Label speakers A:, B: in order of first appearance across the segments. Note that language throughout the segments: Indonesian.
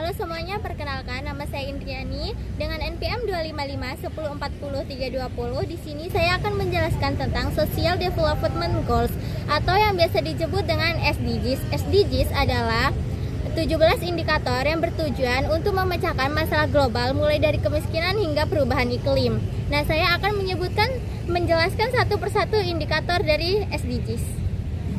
A: Halo semuanya, perkenalkan nama saya Indriani dengan NPM 2551040 Di sini saya akan menjelaskan tentang Social Development Goals atau yang biasa disebut dengan SDGs. SDGs adalah 17 indikator yang bertujuan untuk memecahkan masalah global mulai dari kemiskinan hingga perubahan iklim. Nah, saya akan menjelaskan satu persatu indikator dari SDGs.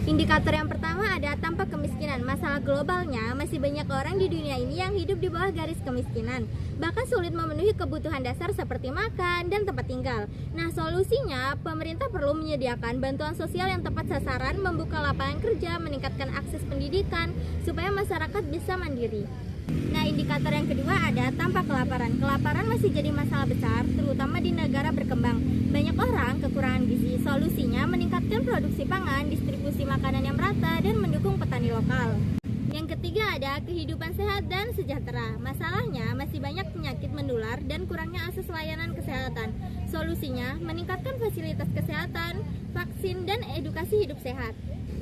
A: Indikator yang pertama ada tanpa kemiskinan. Masalah globalnya, masih banyak orang di dunia ini yang hidup di bawah garis kemiskinan, bahkan sulit memenuhi kebutuhan dasar seperti makan dan tempat tinggal. Nah, solusinya pemerintah perlu menyediakan bantuan sosial yang tepat sasaran, membuka lapangan kerja, meningkatkan akses pendidikan supaya masyarakat bisa mandiri. Nah, indikator yang kedua ada tanpa kelaparan. Kelaparan masih jadi masalah besar, terutama di negara berkembang. Banyak orang kekurangan gizi. Solusinya meningkatkan produksi pangan, distribusi makanan yang merata, dan mendukung petani lokal. Yang ketiga ada kehidupan sehat dan sejahtera. Masalahnya masih banyak penyakit menular dan kurangnya akses layanan kesehatan. Solusinya meningkatkan fasilitas kesehatan, vaksin, dan edukasi hidup sehat.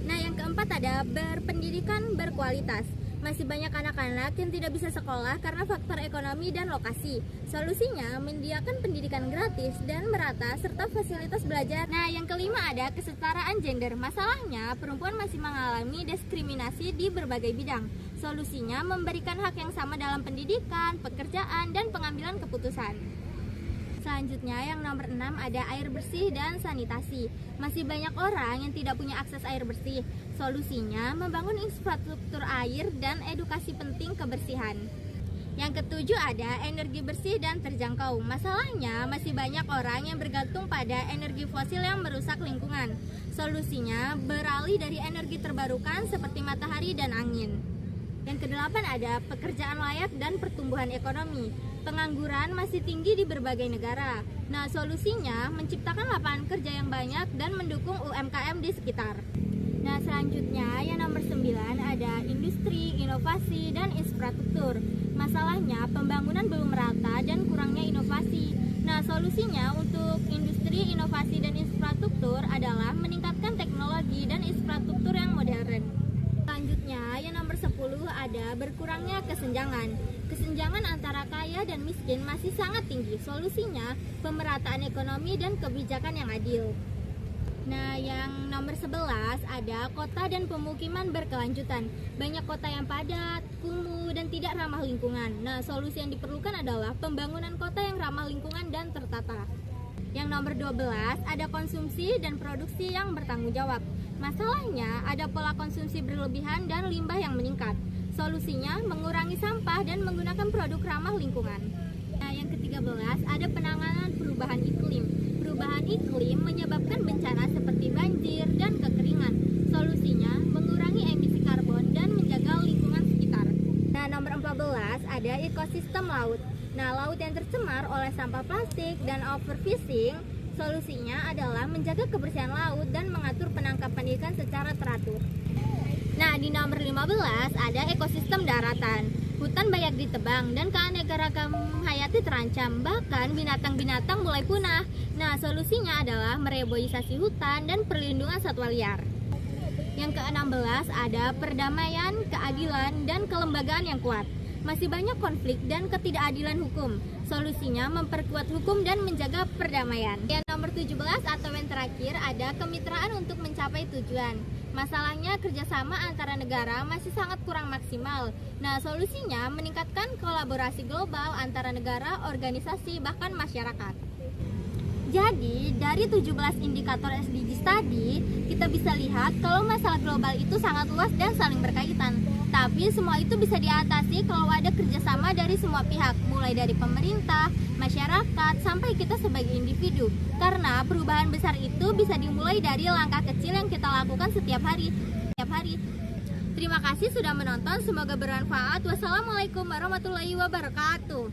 A: Nah, yang keempat ada berpendidikan berkualitas. Masih banyak anak-anak yang tidak bisa sekolah karena faktor ekonomi dan lokasi. Solusinya menyediakan pendidikan gratis dan merata serta fasilitas belajar. Nah, yang kelima ada kesetaraan gender. Masalahnya perempuan masih mengalami diskriminasi di berbagai bidang. Solusinya memberikan hak yang sama dalam pendidikan, pekerjaan, dan pengambilan keputusan. Selanjutnya yang nomor 6 ada air bersih dan sanitasi. Masih banyak orang yang tidak punya akses air bersih. Solusinya membangun infrastruktur air dan edukasi penting kebersihan. Yang ketujuh ada energi bersih dan terjangkau. Masalahnya masih banyak orang yang bergantung pada energi fosil yang merusak lingkungan. Solusinya beralih dari energi terbarukan seperti matahari dan angin. Yang kedelapan ada pekerjaan layak dan pertumbuhan ekonomi. Pengangguran masih tinggi di berbagai negara. Nah, solusinya menciptakan lapangan kerja yang banyak dan mendukung UMKM di sekitar. Nah, selanjutnya yang nomor 9 ada industri, inovasi, dan infrastruktur. Masalahnya pembangunan belum merata dan kurangnya inovasi. Nah, solusinya untuk industri, inovasi, dan infrastruktur adalah meningkatkan teknologi dan infrastruktur yang modern. Selanjutnya yang nomor 10 ada berkurangnya kesenjangan. Kesenjangan antara kaya dan miskin masih sangat tinggi. Solusinya pemerataan ekonomi dan kebijakan yang adil. Nah, yang nomor 11 ada kota dan pemukiman berkelanjutan. Banyak kota yang padat, kumuh, dan tidak ramah lingkungan. Nah, solusi yang diperlukan adalah pembangunan kota yang ramah lingkungan dan tertata. Yang nomor 12 ada konsumsi dan produksi yang bertanggung jawab. Masalahnya ada pola konsumsi berlebihan dan limbah yang meningkat. Solusinya mengurangi sampah dan menggunakan produk ramah lingkungan. Nah, yang ke-13 ada penanganan perubahan iklim. Perubahan iklim menyebabkan bencana seperti banjir dan kekeringan. Solusinya mengurangi emisi karbon dan menjaga lingkungan sekitar. Nah, nomor 14 ada ekosistem laut. Nah, laut yang tercemar oleh sampah plastik dan overfishing, solusinya adalah menjaga kebersihan laut dan mengatur penangkapan ikan secara teratur. Nah, di nomor 15 ada ekosistem daratan. Hutan banyak ditebang dan keanekaragaman hayati terancam, bahkan binatang-binatang mulai punah. Nah, solusinya adalah mereboisasi hutan dan perlindungan satwa liar. Yang ke-16 ada perdamaian, keadilan, dan kelembagaan yang kuat. Masih banyak konflik dan ketidakadilan hukum. Solusinya memperkuat hukum dan menjaga perdamaian. Yang nomor 17 atau yang terakhir ada kemitraan untuk mencapai tujuan. Masalahnya kerjasama antara negara masih sangat kurang maksimal. Nah, solusinya meningkatkan kolaborasi global antara negara, organisasi, bahkan masyarakat. Jadi, dari 17 indikator SDGs tadi, kita bisa lihat kalau masalah global itu sangat luas dan saling berkaitan. Tapi semua itu bisa diatasi kalau ada kerjasama dari semua pihak, mulai dari pemerintah, masyarakat, sampai kita sebagai individu. Karena perubahan besar itu bisa dimulai dari langkah kecil yang kita lakukan setiap hari. Terima kasih sudah menonton, semoga bermanfaat. Wassalamualaikum warahmatullahi wabarakatuh.